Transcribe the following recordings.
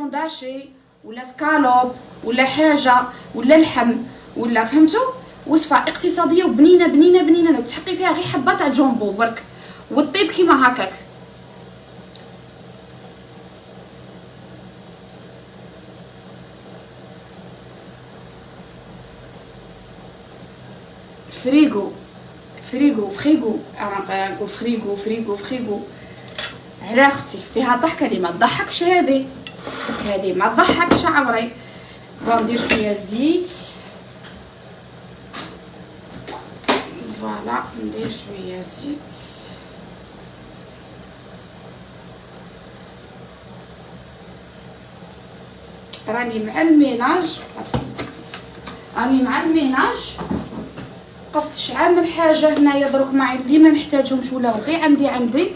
بورسيون داشي ولا سكالوب ولا حاجه ولا لحم ولا فهمتوا. وصفه اقتصاديه وبنينه بنينه بنينه، لو تحقي فيها غير حبه تاع جامبو برك وطيب كيما هكاك. فريغو فريغو فريغو، انا نقول فريغو فريغو فريغو على اختي. فيها ضحك هذه ما تضحكش، هذه ما تضحكش عمري. ندير شويه زيت، فوالا ندير شويه زيت. راني مع الميناج، قصت شحال من حاجه هنايا دروك معين اللي ما نحتاجهمش ولا غير عندي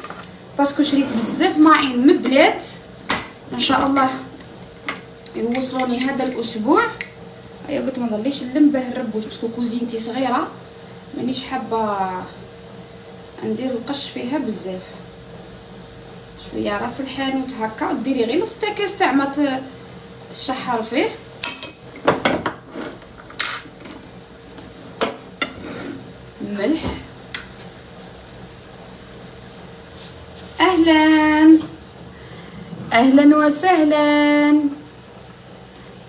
باسكو شريت بزاف معين من بلاد ما شاء الله يوصلوني هذا الاسبوع. ايا قلت ما نضليش نلم الربوج باسكو كوزينتي صغيره مانيش حابه ندير القش فيها بزاف. شويه راس الحانوت هكا، ديري غير نص تاكاس تاع ما تشحر فيه. ملح. اهلا وسهلا،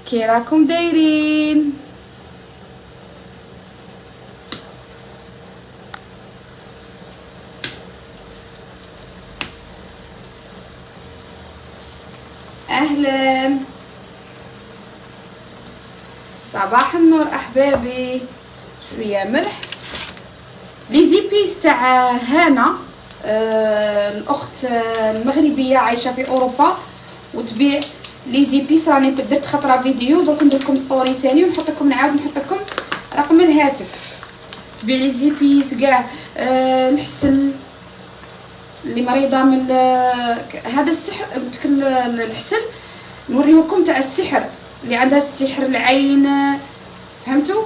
كي راكم دايرين؟ اهلا، صباح النور احبابي. شويه ملح. لي زيبيس تاع هانا الاخت المغربيه عايشه في اوروبا وتبيع لي زيبيس. راني درت خطره فيديو، درك ندير لكم ستوري تاني ونحط لكم نعاود نحط لكم رقم الهاتف. تبيع لي زيبيس كاع الحسن اللي مريضه من هذا السحر الحسن. نوريوكم تاع السحر اللي عندها السحر العين، فهمتوا؟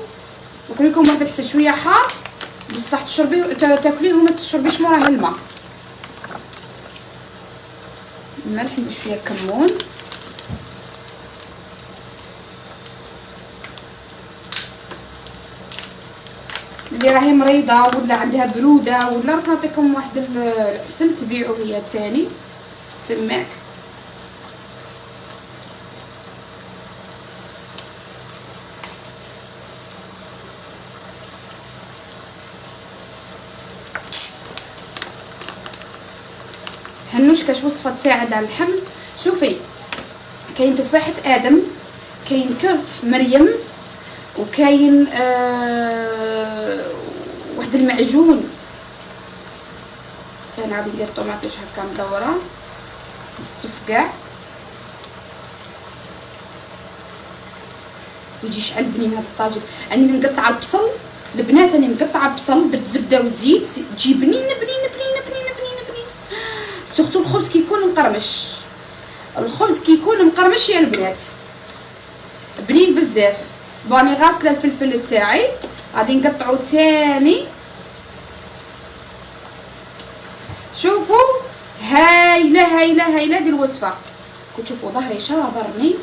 نقول لكم واحد الحسن شويه حار بصح تشربيه تاكليه وما تشربيش موراه الماء. ملح، شويه كمون. اللي راهي مريضه ولا عندها بروده ولا راح نعطيكم واحد العسل تبيعوه هي تاني تماك. هنوش كاش وصفه تساعد على الحمل. شوفي، كاين تفاحه ادم، كاين كف مريم، وكاين واحد المعجون تاني غادي ندير طوماطيش هكا مدوره نستف كاع يجي شحال بنين هذا الطاجن. راني مقطعه البصل البنات، راني مقطعه البصل، درت زبده وزيت تجي بنين بنين بنين بنين بنين بنين. سورتو الخبز كيكون مقرمش، الخبز كيكون مقرمش يا البنات بنين بزاف. باني غاسله الفلفل تاعي غادي نقطعو تاني. شوفوا هايله هايله هايله دي الوصفه. كتشوفوا ظهري شرا ضرني